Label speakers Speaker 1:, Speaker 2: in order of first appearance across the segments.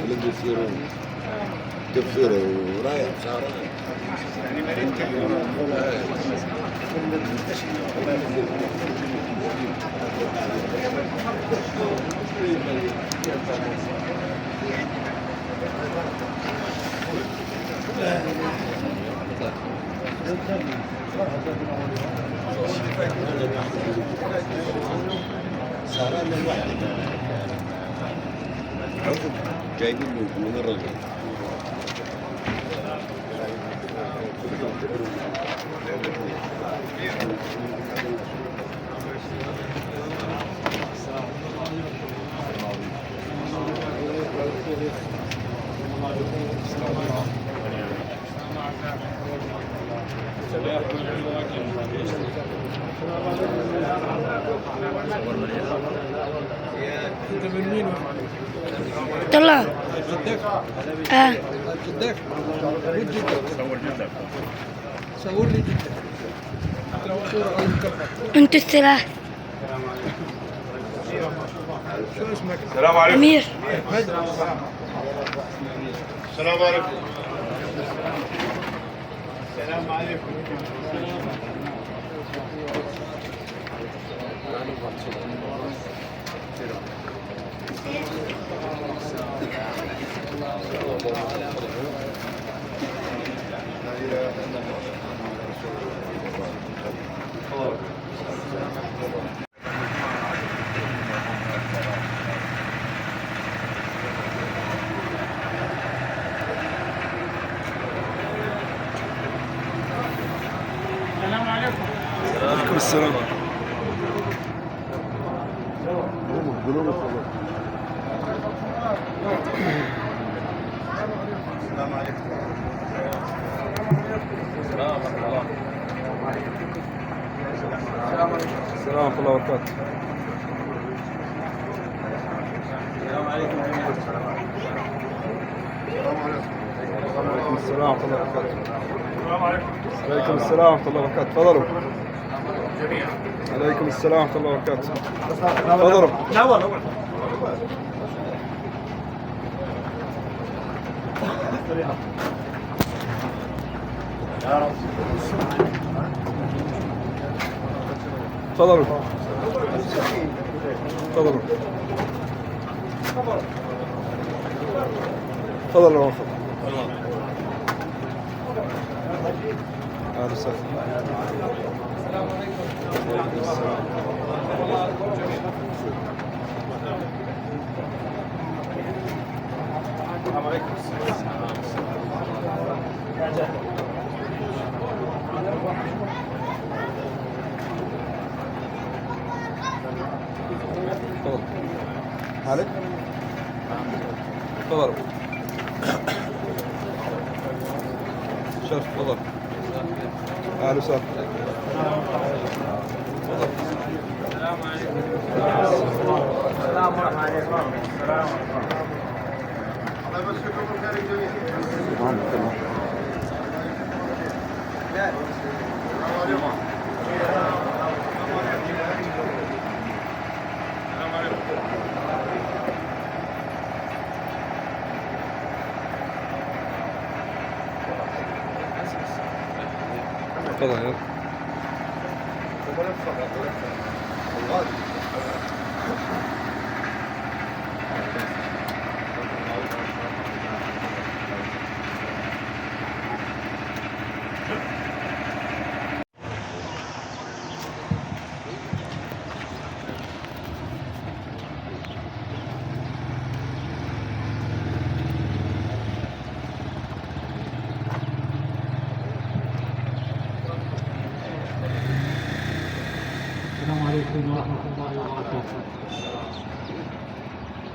Speaker 1: اللي يصيروا تفسيره ورايح شهرين سهران الواحد جايبين من الرجل
Speaker 2: انت من مين؟
Speaker 3: طلع
Speaker 2: جدك؟ جدك؟ وين جدك؟ صور جدك صور لي جدك
Speaker 3: انتوا الثلاث.
Speaker 2: شو اسمك؟
Speaker 4: السلام عليكم.
Speaker 3: امير.
Speaker 4: السلام عليكم. السلام عليكم.
Speaker 2: عليكم السلام.
Speaker 4: السلام عليكم.
Speaker 2: السلام ورحمة الله وبركاته. وعليكم السلام ورحمة الله وبركاته. عليكم السلام ورحمة الله وبركاته. تفضلوا. عليكم السلام ورحمة الله وبركاته. تفضلوا. تفضلوا. تفضلوا. تفضلوا. أهلا وسهلا. السلام عليكم. السلام عليكم. تفضل. حالك؟ تفضل. شرف تفضل. أهلا وسهلا. تفضل. السلام عليكم. السلام ورحمة الله وبركاته.
Speaker 4: الله يمسككم بالخير الجميع. السلام عليكم.
Speaker 2: تفضل.
Speaker 5: السلام عليكم ورحمة الله وبركاته.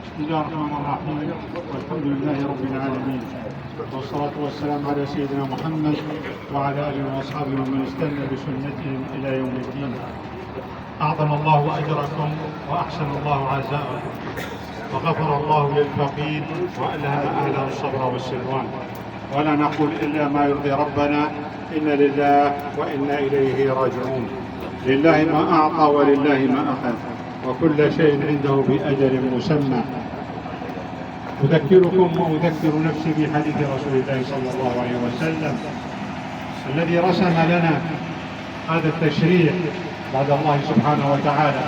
Speaker 5: بسم الله الرحمن الرحيم، والحمد لله رب العالمين، والصلاة والسلام على سيدنا محمد وعلى آله وأصحابه ومن استنى بسنتهم إلى يوم الدين. أعظم الله أجركم وأحسن الله عزاءكم وغفر الله للفقير وألهم أهله الصبر والسلوان. ولا نقول إلا ما يرضي ربنا. إن لله وإنا إليه راجعون. لله ما أعطى ولله ما أخذ، وكل شيء عنده بأجل مسمى. أذكركم وأذكر نفسي بحديث رسول الله صلى الله عليه وسلم الذي رسم لنا هذا التشريع بعد الله سبحانه وتعالى،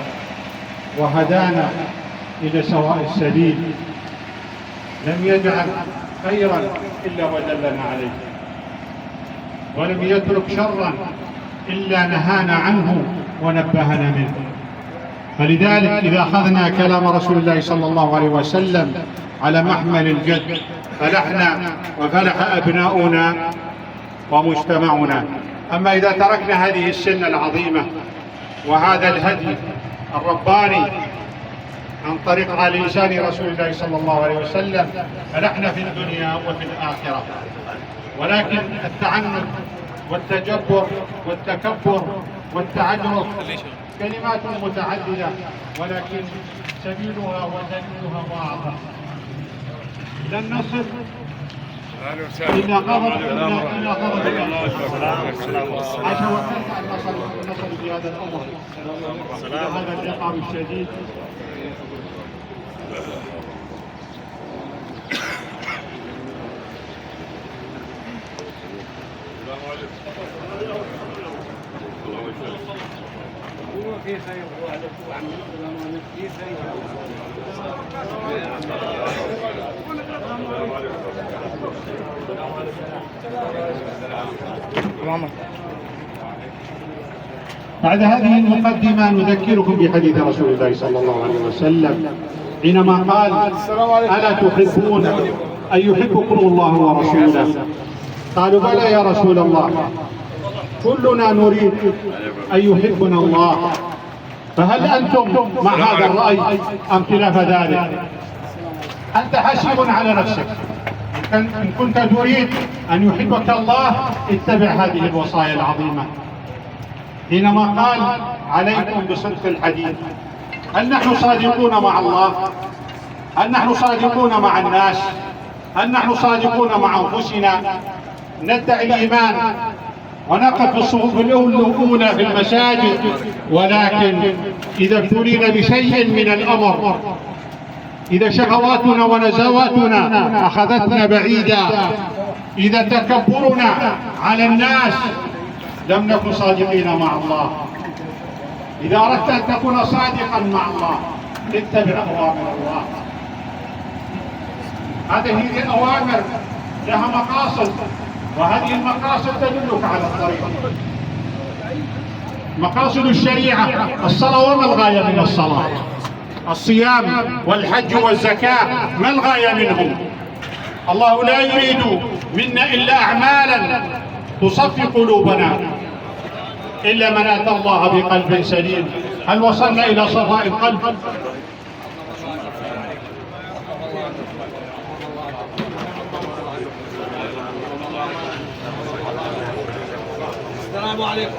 Speaker 5: وهدانا إلى سواء السبيل. لم يجعل خيرا إلا ودلنا عليه، ولم يترك شرا إلا نهانا عنه ونبهنا منه. فلذلك إذا أخذنا كلام رسول الله صلى الله عليه وسلم على محمل الجد فلحنا وفلح أبناؤنا ومجتمعنا. أما إذا تركنا هذه السنة العظيمة وهذا الهدي الرباني عن طريق على لسان رسول الله صلى الله عليه وسلم فنحن في الدنيا وفي الآخرة. ولكن التعنت والتجبر والتكبر والتعجرف كلمات متعددة، ولكن سبيلها ودليلها واضح. لن نصل إلا غضب عشان وكلت أن نصل في هذا الأمر إلى هذا العقاب الشديد. بعد هذه المقدمة نذكركم بحديث رسول الله صلى الله عليه وسلم حينما قال: ألا تحبون أن يحبكم الله ورسوله؟ قالوا: بلى يا رسول الله، كلنا نريد أن يحبنا الله، فهل أنتم مع هذا الرأي أم خلاف ذلك؟ أنت حسيب على نفسك، إن كنت تريد أن يحبك الله اتبع هذه الوصايا العظيمة. حينما قال: عليكم بصدق الحديث، هل نحن صادقون مع الله؟ هل نحن صادقون مع الناس؟ هل نحن صادقون مع أنفسنا؟ ندعي الإيمان ونقف في الصفوف الأولى في المساجد، ولكن إذا ابتلينا بشيء من الأمر، إذا شهواتنا ونزواتنا أخذتنا بعيدا، إذا تكبرنا على الناس، لم نكن صادقين مع الله. إذا أردت أن تكون صادقا مع الله اتبع أوامر الله. هذه هي الأوامر لها مقاصد، وهذه المقاصد تدلك على الطريق. مقاصد الشريعة الصلاة، وما الغاية من الصلاة؟ الصيام والحج والزكاة، ما الغاية منهم؟ الله لا يريد منا إلا أعمالا تصفي قلوبنا، إلا من أتى الله بقلب سليم. هل وصلنا إلى صفاء القلب؟
Speaker 2: السلام عليكم.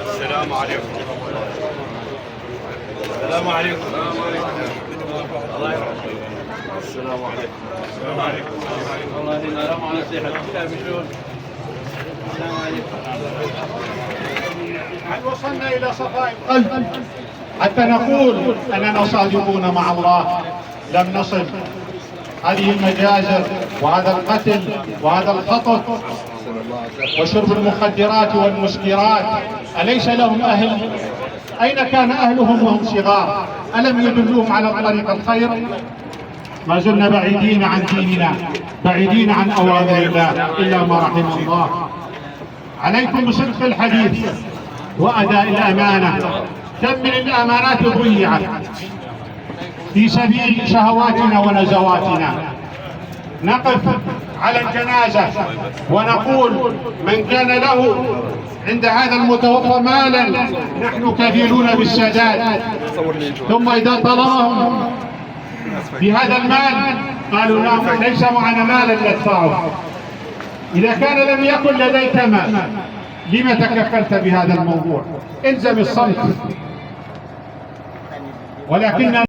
Speaker 2: السلام عليكم. السلام عليكم. الله يرحمك. السلام عليكم. السلام عليكم. والله السلام على صحة. السلام عليكم.
Speaker 5: هل وصلنا إلى صفاء القلب حتى نقول أننا صادقون مع الله؟ لم نصل. هذه المجازر وهذا القتل وهذا الخطف وشرب المخدرات والمسكرات، أليس لهم أهل؟ أين كان أهلهم وهم صغار؟ ألم يدلوهم على طريق الخير؟ ما زلنا بعيدين عن ديننا، بعيدين عن أوامر الله إلا ما رحم الله. عليكم بصدق الحديث وأداء الأمانة. كم من الأمانات ضيعت في سبيل شهواتنا ونزواتنا. نقف على الجنازة ونقول: من كان له عند هذا المتوفى مالا نحن كفيلون بالسداد. ثم إذا طلبهم بهذا المال قالوا: لا، ليس معنا مالا ندفعه. إذا كان لم يكن لديك مال لما تكفلت بهذا الموضوع؟ الزم الصمت. ولكن